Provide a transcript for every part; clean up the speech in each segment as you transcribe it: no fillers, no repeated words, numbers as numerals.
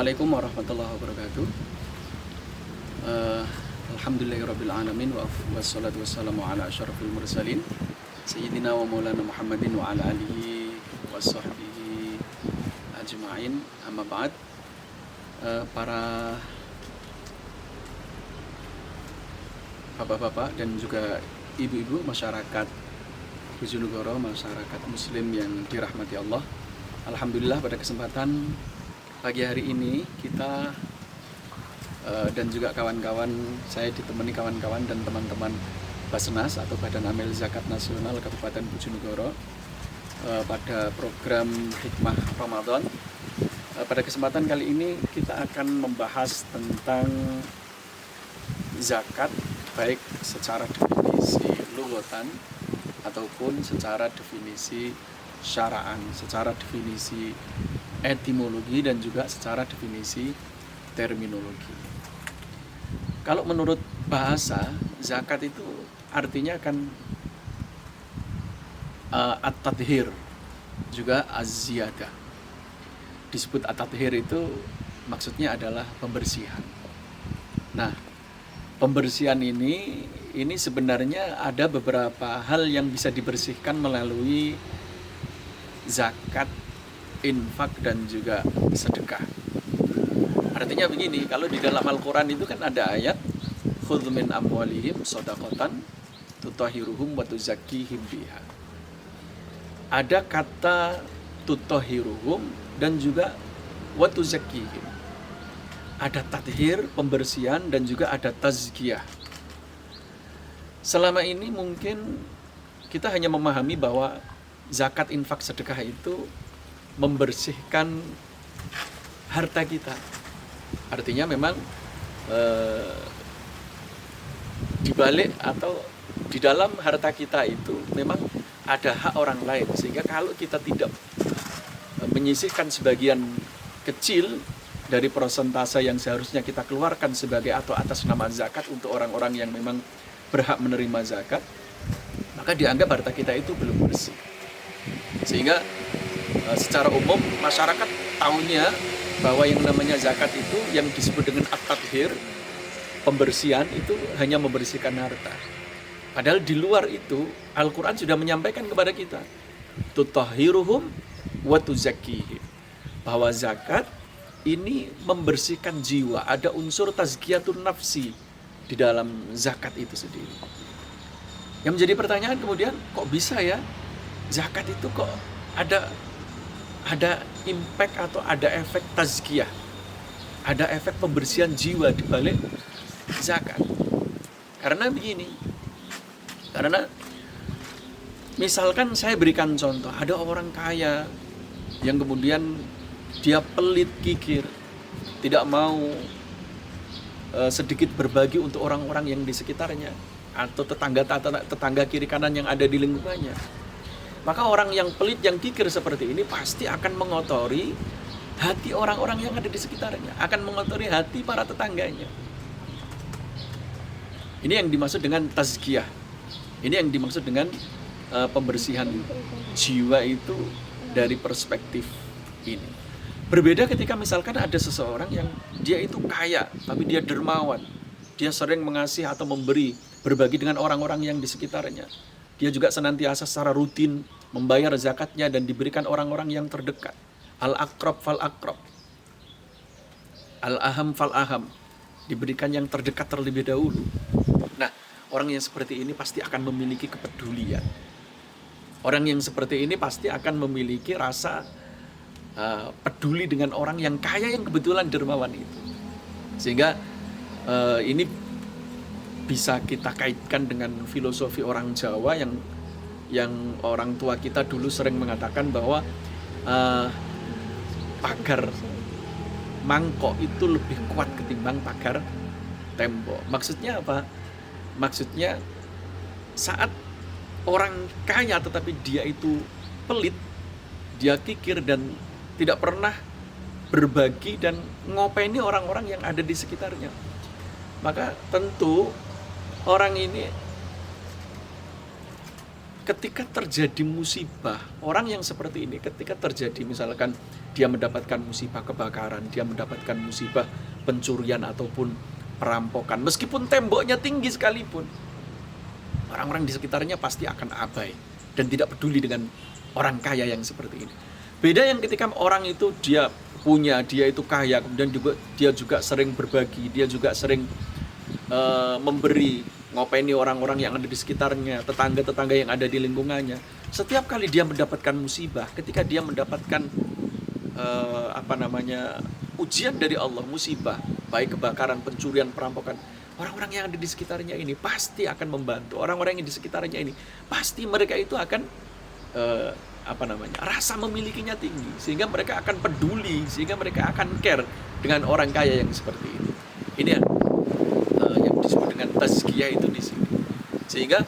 Assalamualaikum warahmatullahi wabarakatuh. Alhamdulillahirabbil alamin wassalatu wassalamu ala asyrafil mursalin sayyidina wa maulana Muhammadin wa ala alihi washabbihi ajmain. Amma ba'd. Para bapak-bapak dan juga ibu-ibu masyarakat Bojonegoro, masyarakat muslim yang dirahmati Allah. Alhamdulillah pada kesempatan pagi hari ini kita dan juga kawan-kawan, saya ditemani kawan-kawan dan teman-teman Basnas atau Badan Amil Zakat Nasional Kabupaten Bojonegoro pada program Hikmah Ramadan. Pada kesempatan kali ini kita akan membahas tentang zakat, baik secara definisi lughatan ataupun secara definisi syara'an, secara definisi etimologi dan juga secara definisi terminologi. Kalau menurut bahasa, zakat itu artinya kan at-tadhir, juga az-ziyadah. Disebut at-tadhir itu maksudnya adalah pembersihan. Nah, pembersihan ini sebenarnya ada beberapa hal yang bisa dibersihkan melalui zakat, infak dan juga sedekah. Artinya begini, kalau di dalam Al-Quran itu kan ada ayat khudz min amwalihim shadaqatan tutahhiruhum wa tuzakkihim biha. Ada kata tutahhiruhum dan juga wa tuzakkihim. Ada tathir, pembersihan, dan juga ada tazkiyah. Selama ini mungkin kita hanya memahami bahwa zakat, infak, sedekah itu membersihkan harta kita. Artinya memang di balik atau di dalam harta kita itu memang ada hak orang lain, sehingga kalau kita tidak menyisihkan sebagian kecil dari persentase yang seharusnya kita keluarkan sebagai atau atas nama zakat untuk orang-orang yang memang berhak menerima zakat, maka dianggap harta kita itu belum bersih. Sehingga secara umum masyarakat tahunya bahwa yang namanya zakat itu yang disebut dengan at-tadhir, pembersihan, itu hanya membersihkan harta. Padahal di luar itu Al-Quran sudah menyampaikan kepada kita tutahhiruhum wa tuzakkihim, bahwa zakat ini membersihkan jiwa, ada unsur tazkiyatun nafsi di dalam zakat itu sendiri. Yang menjadi pertanyaan kemudian, kok bisa ya zakat itu kok ada impact atau ada efek tazkiyah, ada efek pembersihan jiwa di balik zakat? Karena begini, karena misalkan saya berikan contoh, ada orang kaya yang kemudian dia pelit, kikir, tidak mau sedikit berbagi untuk orang-orang yang di sekitarnya atau tetangga kiri kanan yang ada di lingkungannya. Maka orang yang pelit, yang kikir seperti ini pasti akan mengotori hati orang-orang yang ada di sekitarnya, akan mengotori hati para tetangganya. Ini yang dimaksud dengan tazkiyah. Ini yang dimaksud dengan pembersihan jiwa itu dari perspektif ini. Berbeda ketika misalkan ada seseorang yang dia itu kaya, tapi dia dermawan, dia sering mengasihi atau memberi, berbagi dengan orang-orang yang di sekitarnya. Dia juga senantiasa secara rutin membayar zakatnya dan diberikan orang-orang yang terdekat. Al-aqrab fal-aqrab, al-aham fal-aham, diberikan yang terdekat terlebih dahulu. Nah, orang yang seperti ini pasti akan memiliki kepedulian. Orang yang seperti ini pasti akan memiliki rasa peduli dengan orang yang kaya, yang kebetulan dermawan itu. Sehingga ini bisa kita kaitkan dengan filosofi orang Jawa yang orang tua kita dulu sering mengatakan bahwa pagar mangkok itu lebih kuat ketimbang pagar tembok. Maksudnya apa? Maksudnya saat orang kaya tetapi dia itu pelit, dia kikir dan tidak pernah berbagi dan ngopeni orang-orang yang ada di sekitarnya, maka tentu orang ini ketika terjadi musibah, orang yang seperti ini ketika terjadi misalkan dia mendapatkan musibah kebakaran, dia mendapatkan musibah pencurian ataupun perampokan, meskipun temboknya tinggi sekalipun, orang-orang di sekitarnya pasti akan abai dan tidak peduli dengan orang kaya yang seperti ini. Beda yang ketika orang itu dia itu kaya, kemudian juga dia juga sering berbagi, dia juga sering memberi, ngopeni orang-orang yang ada di sekitarnya, tetangga-tetangga yang ada di lingkungannya. Setiap kali dia mendapatkan musibah, ketika dia mendapatkan ujian dari Allah, musibah, baik kebakaran, pencurian, perampokan, orang-orang yang ada di sekitarnya ini pasti akan membantu. Orang-orang yang di sekitarnya ini pasti mereka itu akan rasa memilikinya tinggi, sehingga mereka akan peduli, sehingga mereka akan care dengan orang kaya yang seperti itu. Ini yang disebut dengan tazkiyah itu di sini. Sehingga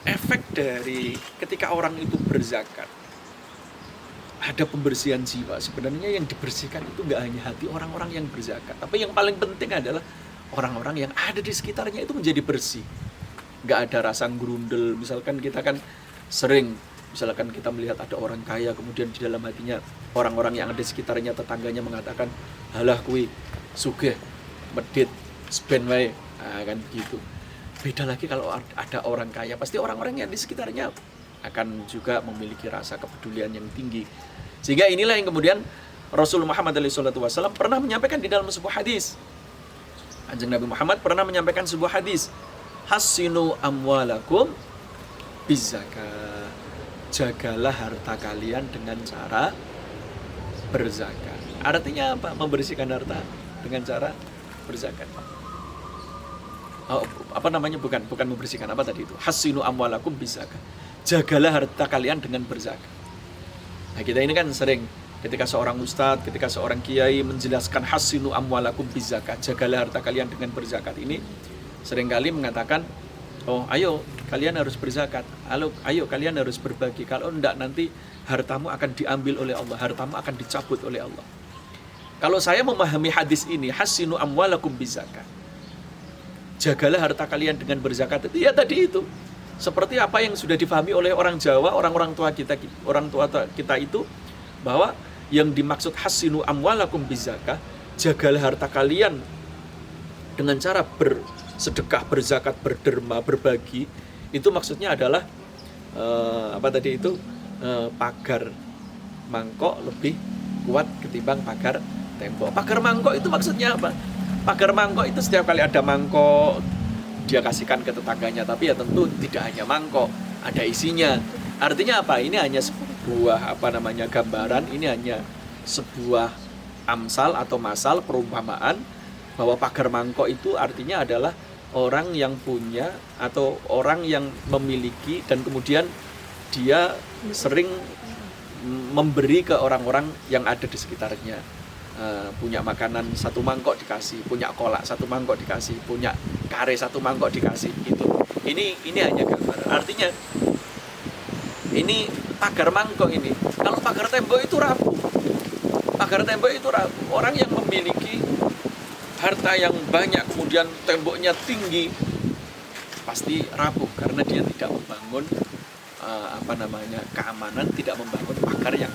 efek dari ketika orang itu berzakat, ada pembersihan jiwa. Sebenarnya yang dibersihkan itu nggak hanya hati orang-orang yang berzakat, tapi yang paling penting adalah orang-orang yang ada di sekitarnya itu menjadi bersih. Nggak ada rasa gerundel. Misalkan kita kan sering, misalkan kita melihat ada orang kaya, kemudian di dalam hatinya orang-orang yang ada di sekitarnya, tetangganya mengatakan, halah kui, sugih, medit, sben wae, kan gitu. Beda lagi kalau ada orang kaya, pasti orang-orang yang di sekitarnya akan juga memiliki rasa kepedulian yang tinggi. Sehingga inilah yang kemudian Rasul Muhammad SAW pernah menyampaikan di dalam sebuah hadis. Kanjeng Nabi Muhammad pernah menyampaikan sebuah hadis, hassinu amwalakum bizakah, jagalah harta kalian dengan cara berzakat. Artinya apa? Membersihkan harta dengan cara berzakat. Bukan membersihkan, apa tadi itu? Hassinu amwalakum bizakah, jagalah harta kalian dengan berzakat. Nah, kita ini kan sering ketika seorang ustadz, ketika seorang kiai menjelaskan hassinu amwalakum bizakah, jagalah harta kalian dengan berzakat, ini seringkali mengatakan, oh ayo kalian harus berzakat, ayo kalian harus berbagi, kalau enggak nanti hartamu akan diambil oleh Allah, hartamu akan dicabut oleh Allah. Kalau saya memahami hadis ini, hassinu amwalakum bizakah, jagalah harta kalian dengan berzakat, itu ya tadi itu, seperti apa yang sudah difahami oleh orang Jawa, orang tua kita itu, bahwa yang dimaksud hassinu amwalakum bizakah, jagalah harta kalian dengan cara bersedekah, berzakat, berderma, berbagi, itu maksudnya adalah pagar mangkok lebih kuat ketimbang pagar tembok. Pagar mangkok itu maksudnya apa? Pagar mangkok itu setiap kali ada mangkok dia kasihkan ke tetangganya, tapi ya tentu tidak hanya mangkok, ada isinya. Artinya apa? Ini hanya sebuah gambaran, ini hanya sebuah amsal atau masal, perumpamaan bahwa pagar mangkok itu artinya adalah orang yang punya atau orang yang memiliki dan kemudian dia sering memberi ke orang-orang yang ada di sekitarnya. Punya makanan satu mangkok dikasih, punya kolak satu mangkok dikasih, punya kare satu mangkok dikasih, gitu. Ini hanya gambaran. Artinya ini pagar mangkok ini. Kalau pagar tembok itu rapuh. Pagar tembok itu rapuh. Orang yang memiliki harta yang banyak kemudian temboknya tinggi pasti rapuh karena dia tidak membangun keamanan, tidak membangun pagar yang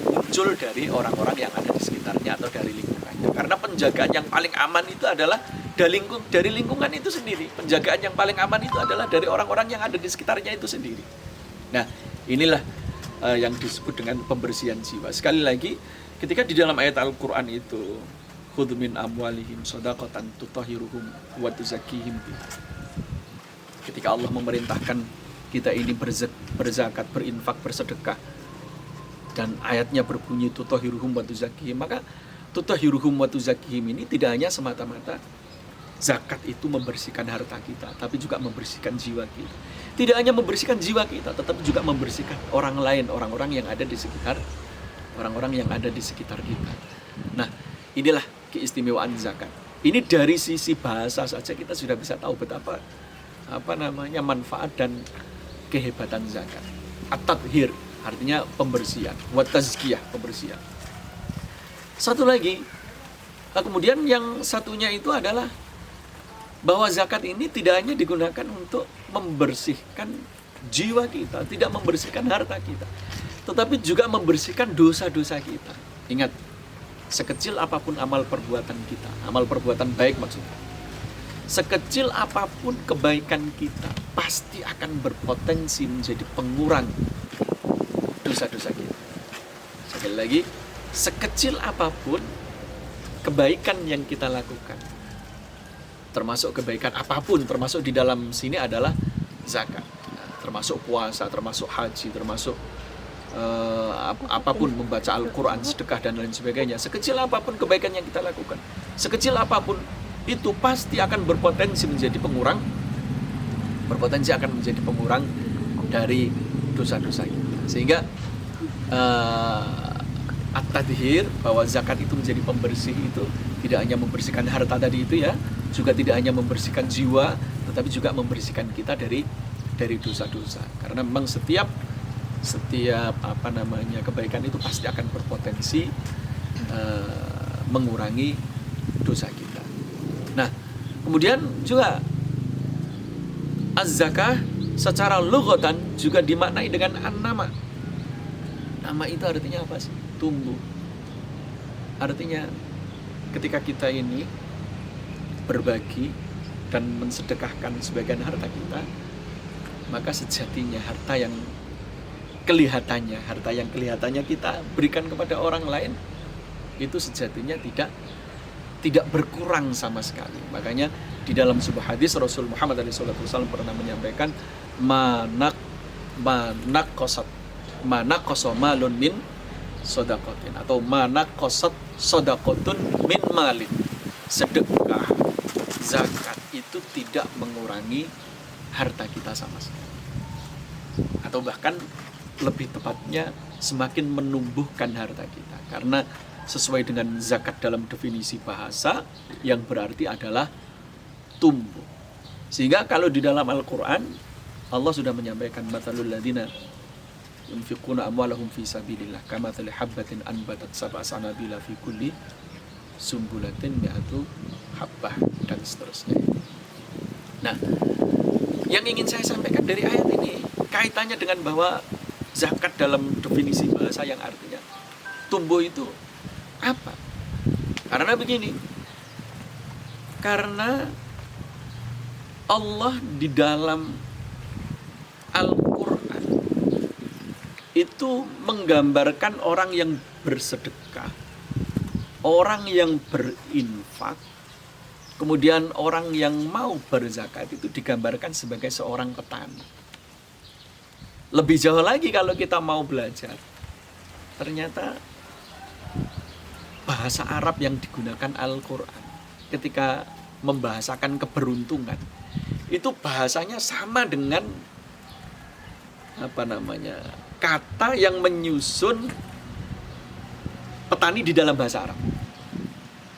muncul dari orang-orang yang ada di sekitarnya atau dari lingkungannya. Karena penjagaan yang paling aman itu adalah dari lingkungan itu sendiri. Penjagaan yang paling aman itu adalah dari orang-orang yang ada di sekitarnya itu sendiri. Nah, inilah yang disebut dengan pembersihan jiwa. Sekali lagi, ketika di dalam ayat Al-Quran itu, khudh min amwalihim shadaqatan tutahhiruhum wa tuzakkihim. Ketika Allah memerintahkan kita ini berzakat, berinfak, bersedekah, dan ayatnya berbunyi tutahhiruhum wa tuzakkihim, maka tutahhiruhum wa tuzakkihim ini tidak hanya semata-mata zakat itu membersihkan harta kita, tapi juga membersihkan jiwa kita. Tidak hanya membersihkan jiwa kita, tetapi juga membersihkan orang lain, orang-orang yang ada di sekitar kita. Nah, inilah keistimewaan zakat. Ini dari sisi bahasa saja kita sudah bisa tahu betapa manfaat dan kehebatan zakat. At-tathhir artinya pembersihan, wa tazkiyah, pembersihan. Satu lagi, kemudian yang satunya itu adalah bahwa zakat ini tidak hanya digunakan untuk membersihkan jiwa kita, tidak membersihkan harta kita, tetapi juga membersihkan dosa-dosa kita. Ingat, sekecil apapun amal perbuatan kita, amal perbuatan baik maksudnya, sekecil apapun kebaikan kita pasti akan berpotensi menjadi pengurang dosa-dosa kita. Sekali lagi, sekecil apapun kebaikan yang kita lakukan, termasuk kebaikan apapun, termasuk di dalam sini adalah zakat, termasuk puasa, termasuk haji, termasuk apapun, membaca Al-Quran, sedekah dan lain sebagainya. Sekecil apapun kebaikan yang kita lakukan, sekecil apapun itu pasti akan berpotensi menjadi pengurang, dari dosa-dosa kita. Sehingga at-tadhir, bahwa zakat itu menjadi pembersih, itu tidak hanya membersihkan harta tadi itu ya, juga tidak hanya membersihkan jiwa, tetapi juga membersihkan kita dari dosa-dosa. Karena memang setiap kebaikan itu pasti akan berpotensi mengurangi dosa kita. Nah, kemudian juga az-zakah secara lughatan juga dimaknai dengan an-nama. Nama itu artinya apa sih? Tumbuh. Artinya ketika kita ini berbagi dan mensedekahkan sebagian harta kita, maka sejatinya harta yang kelihatannya kita berikan kepada orang lain itu sejatinya tidak berkurang sama sekali. Makanya di dalam sebuah hadis Rasul Muhammad SAW pernah menyampaikan manaqasa malun min shadaqatin, atau manaqasat shadaqatun min malin. Sedekah, zakat itu tidak mengurangi harta kita sama sekali, atau bahkan lebih tepatnya semakin menumbuhkan harta kita. Karena sesuai dengan zakat dalam definisi bahasa yang berarti adalah tumbuh. Sehingga kalau di dalam Al-Quran Allah sudah menyampaikan mathalul ladina yunfiquna amwalahum fi sabilillah kamathali habbatin anbatat sab'a sanabila fi kulli sumbulatin mi'atu habbah, dan seterusnya. Nah, yang ingin saya sampaikan dari ayat ini kaitannya dengan bahwa zakat dalam definisi bahasa yang artinya tumbuh itu apa? Karena begini, karena Allah di dalam Al-Quran itu menggambarkan orang yang bersedekah, orang yang berinfak, kemudian orang yang mau berzakat itu digambarkan sebagai seorang petani. Lebih jauh lagi kalau kita mau belajar, ternyata bahasa Arab yang digunakan Al-Quran ketika membahasakan keberuntungan itu bahasanya sama dengan kata yang menyusun petani di dalam bahasa Arab.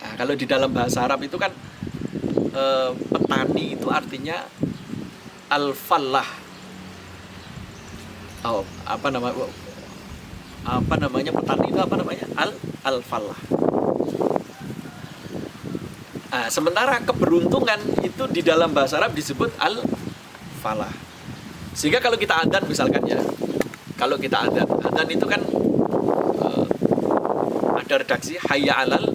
Nah, kalau di dalam bahasa Arab itu kan petani itu artinya al-fallah. Petani itu al-fallah. Nah, sementara keberuntungan itu di dalam bahasa Arab disebut al-falah. Sehingga kalau kita adzan misalkan ya, kalau kita adzan itu kan ada redaksi hayya alal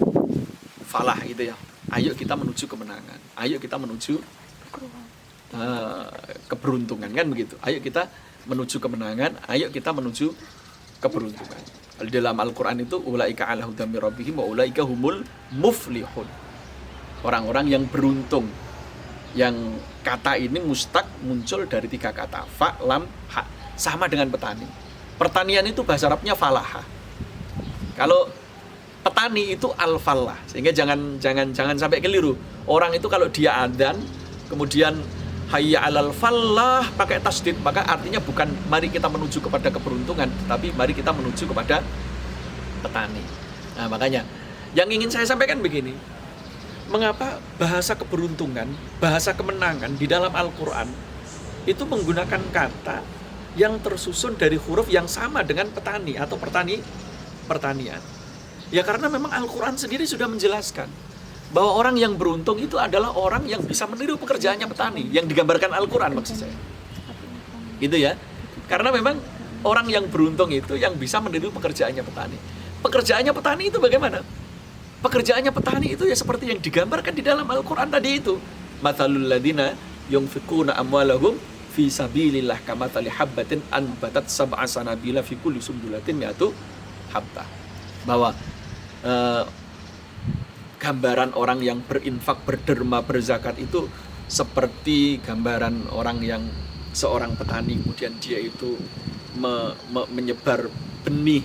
falah gitu ya. Ayo kita menuju kemenangan. Ayo kita menuju keberuntungan, kan begitu. Ayo kita menuju kemenangan, ayo kita menuju keberuntungan. Di dalam Al-Quran itu ulaika ala hudam mir rabbihim wa ulaika humul muflihun. Orang-orang yang beruntung. Yang kata ini mustaq muncul dari 3 kata, fa, lam, ha, sama dengan petani. Pertanian itu bahasa Arabnya falaha. Kalau petani itu al-fallah. Sehingga jangan sampai keliru. Orang itu kalau dia adzan kemudian hayya alal fallah pakai tasdid, maka artinya bukan mari kita menuju kepada keberuntungan, tapi mari kita menuju kepada petani. Nah, makanya yang ingin saya sampaikan begini, mengapa bahasa keberuntungan, bahasa kemenangan di dalam Al-Quran itu menggunakan kata yang tersusun dari huruf yang sama dengan petani atau pertanian. Ya karena memang Al-Quran sendiri sudah menjelaskan bahwa orang yang beruntung itu adalah orang yang bisa meniru pekerjaannya petani, yang digambarkan Al-Quran maksud saya. Gitu ya. Karena memang orang yang beruntung itu yang bisa meniru pekerjaannya petani. Pekerjaannya petani itu bagaimana? Pekerjaannya petani itu ya seperti yang digambarkan di dalam Al-Quran tadi itu. Mathalul ladina yunfiquna amwalahum fi sabilillah kamathali habbatin anbatat sab'a sanabila fi kulli sumbulatin mi'atu habbah. Bahwa gambaran orang yang berinfak, berderma, berzakat itu seperti gambaran orang yang seorang petani, kemudian dia itu menyebar benih,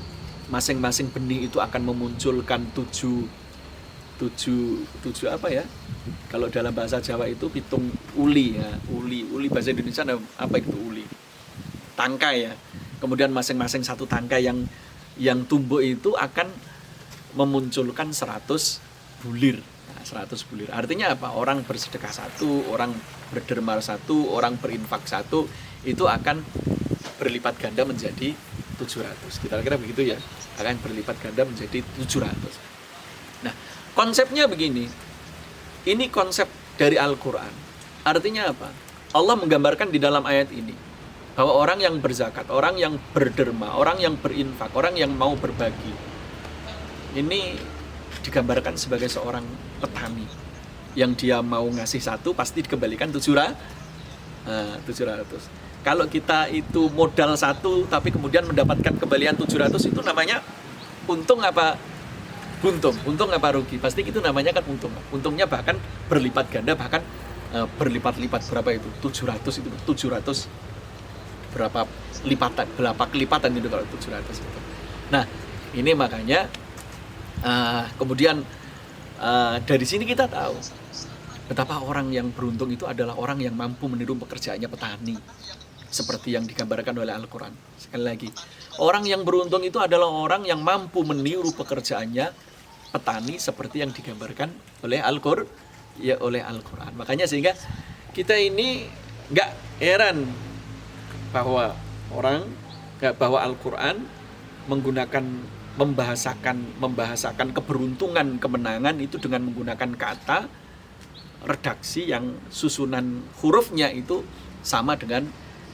masing-masing benih itu akan memunculkan tujuh apa ya, kalau dalam bahasa Jawa itu pitung uli ya, uli bahasa Indonesia apa itu uli, tangkai ya, kemudian masing-masing satu tangkai yang tumbuh itu akan memunculkan 100 bulir. 100 bulir. Artinya apa? Orang bersedekah satu, orang berderma satu, orang berinfak satu, itu akan berlipat ganda menjadi 700. Kita kira begitu ya. Akan berlipat ganda menjadi 700. Nah, konsepnya begini. Ini konsep dari Al-Quran. Artinya apa? Allah menggambarkan di dalam ayat ini bahwa orang yang berzakat, orang yang berderma, orang yang berinfak, orang yang mau berbagi, ini digambarkan sebagai seorang petani yang dia mau ngasih satu pasti dikembalikan 700. Kalau kita itu modal satu tapi kemudian mendapatkan kembalian 700, itu namanya untung apa buntung? Untung apa rugi? Pasti itu namanya kan untung. Untungnya bahkan berlipat ganda, bahkan berlipat-lipat. Berapa itu? 700 itu 700 berapa kelipatan itu kalau 700 itu. Nah, ini makanya kemudian dari sini kita tahu betapa orang yang beruntung itu adalah orang yang mampu meniru pekerjaannya petani, seperti yang digambarkan oleh Al-Quran. Sekali lagi, orang yang beruntung itu adalah orang yang mampu meniru pekerjaannya petani seperti yang digambarkan oleh Al-Quran. Makanya sehingga kita ini nggak heran bahwa bahwa Al-Quran membahasakan keberuntungan, kemenangan itu dengan menggunakan kata redaksi yang susunan hurufnya itu sama dengan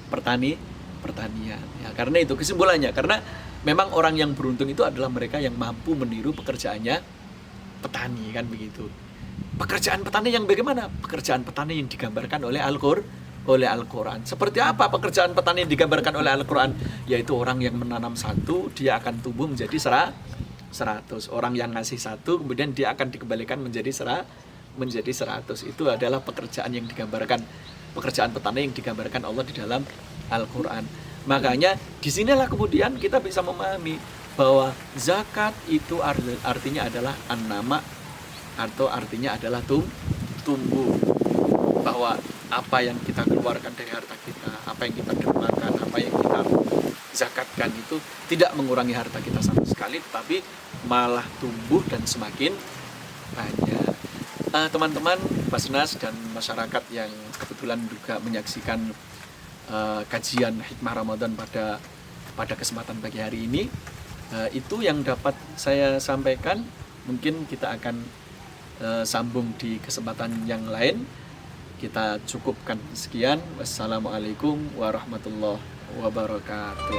pertanian. Ya, karena itu kesimpulannya, karena memang orang yang beruntung itu adalah mereka yang mampu meniru pekerjaannya petani, kan begitu. Pekerjaan petani yang bagaimana? Pekerjaan petani yang digambarkan oleh Al-Quran. Seperti apa pekerjaan petani yang digambarkan oleh Al-Quran? Yaitu orang yang menanam satu, dia akan tumbuh menjadi 100. Orang yang ngasih satu, kemudian dia akan dikembalikan menjadi 100. Itu adalah pekerjaan yang digambarkan, pekerjaan petani yang digambarkan Allah di dalam Al-Quran. Makanya disinilah kemudian kita bisa memahami bahwa zakat itu artinya adalah an-nama, atau artinya adalah tumbuh. Bahwa apa yang kita keluarkan dari harta kita, apa yang kita dermakan, apa yang kita zakatkan itu tidak mengurangi harta kita sama sekali, tapi malah tumbuh dan semakin banyak. Teman-teman Basnas dan masyarakat yang kebetulan juga menyaksikan kajian Hikmah Ramadan pada kesempatan pagi hari ini, itu yang dapat saya sampaikan. Mungkin kita akan sambung di kesempatan yang lain. Kita cukupkan sekian. Wassalamualaikum warahmatullahi wabarakatuh.